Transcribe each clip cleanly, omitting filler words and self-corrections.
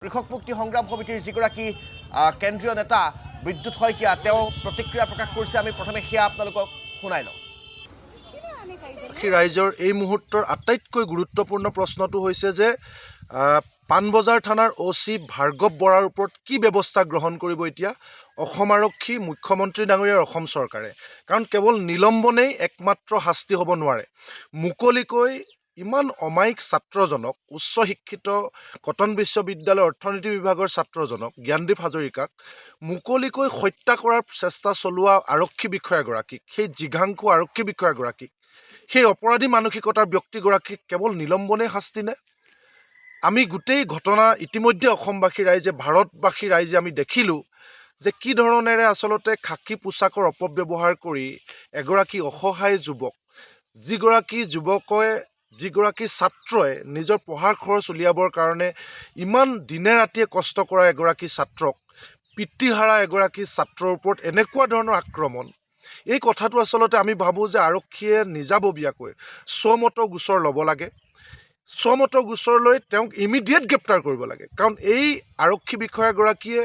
কৃষক মুক্তি সংগ্ৰাম সমিতিৰ যিগৰাকী কেন্দ্ৰীয় নেতা বিদ্যুৎ শইকীয়া তেওঁ প্ৰতিক্ৰিয়া প্ৰকাশ কৰিছে। আমি প্ৰথমে সেয়া আপোনালোকক শুনাই লওঁ। ৰাইজৰ এই মুহূৰ্তৰ আটাইতকৈ গুৰুত্বপূৰ্ণ প্ৰশ্নটো হৈছে যে পাণবজাৰ থানাৰ OC ভাৰ্গৱ বৰাৰ ওপৰত কি ব্যৱস্থা গ্ৰহণ কৰিব এতিয়া অসম আৰক্ষী, মুখ্যমন্ত্ৰী ডাঙৰীয়াৰ অসম চৰকাৰে। কাৰণ কেৱল নিলম্বনেই একমাত্ৰ শাস্তি হ'ব নোৱাৰে। মুকলিকৈ ইমান অমায়িক ছাত্ৰজনক, উচ্চ শিক্ষিত কটন বিশ্ববিদ্যালয়ৰ অৰ্থনীতি বিভাগৰ ছাত্ৰজনক জ্ঞানদীপ হাজৰিকাক মুকলিকৈ হত্যা কৰাৰ চেষ্টা চলোৱা আৰক্ষী বিষয়াগৰাকীক, সেই জিঘাংকু আৰক্ষী বিষয়াগৰাকীক, সেই অপৰাধী মানসিকতাৰ ব্যক্তিগৰাকীক কেৱল নিলম্বনেই শাস্তি নে? আমি গোটেই ঘটনা ইতিমধ্যে অসমবাসী ৰাইজে, ভাৰতবাসী ৰাইজে আমি দেখিলোঁ যে কি ধৰণেৰে আচলতে খাকী পোছাকৰ অপব্যৱহাৰ কৰি এগৰাকী অসহায় যুৱক, যিগৰাকী ছাত্ৰই নিজৰ পঢ়াৰ খৰচ উলিয়াবৰ কাৰণে ইমান দিনে ৰাতিয়ে কষ্ট কৰা এগৰাকী ছাত্ৰক, পিতৃহাৰা এগৰাকী ছাত্ৰৰ ওপৰত এনেকুৱা ধৰণৰ আক্ৰমণ, এই কথাটো আচলতে আমি ভাবোঁ যে আৰক্ষীয়ে নিজাববীয়াকৈ স্বমত গোচৰ ল'ব লাগে। স্বমত গোচৰ লৈ তেওঁক ইমিডিয়েট গ্ৰেপ্তাৰ কৰিব লাগে। কাৰণ এই আৰক্ষী বিষয়াগৰাকীয়ে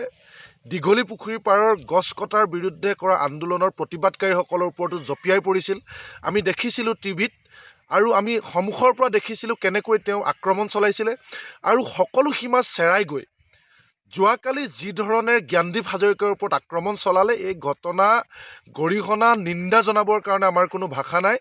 দীঘলী পুখুৰীৰ পাৰৰ গছ কটাৰ বিৰুদ্ধে কৰা আন্দোলনৰ প্ৰতিবাদকাৰীসকলৰ ওপৰতো জঁপিয়াই পৰিছিল। আমি দেখিছিলোঁ টিভিত, আৰু আমি সন্মুখৰ পৰা দেখিছিলোঁ কেনেকৈ তেওঁ আক্ৰমণ চলাইছিলে। আৰু সকলো সীমা চেৰাই গৈ যোৱাকালি যি ধৰণে জ্ঞানদীপ হাজৰিকাৰ ওপৰত আক্ৰমণ চলালে, এই ঘটনা গৰিহণা নিন্দা জনাবৰ কাৰণে আমাৰ কোনো ভাষা নাই।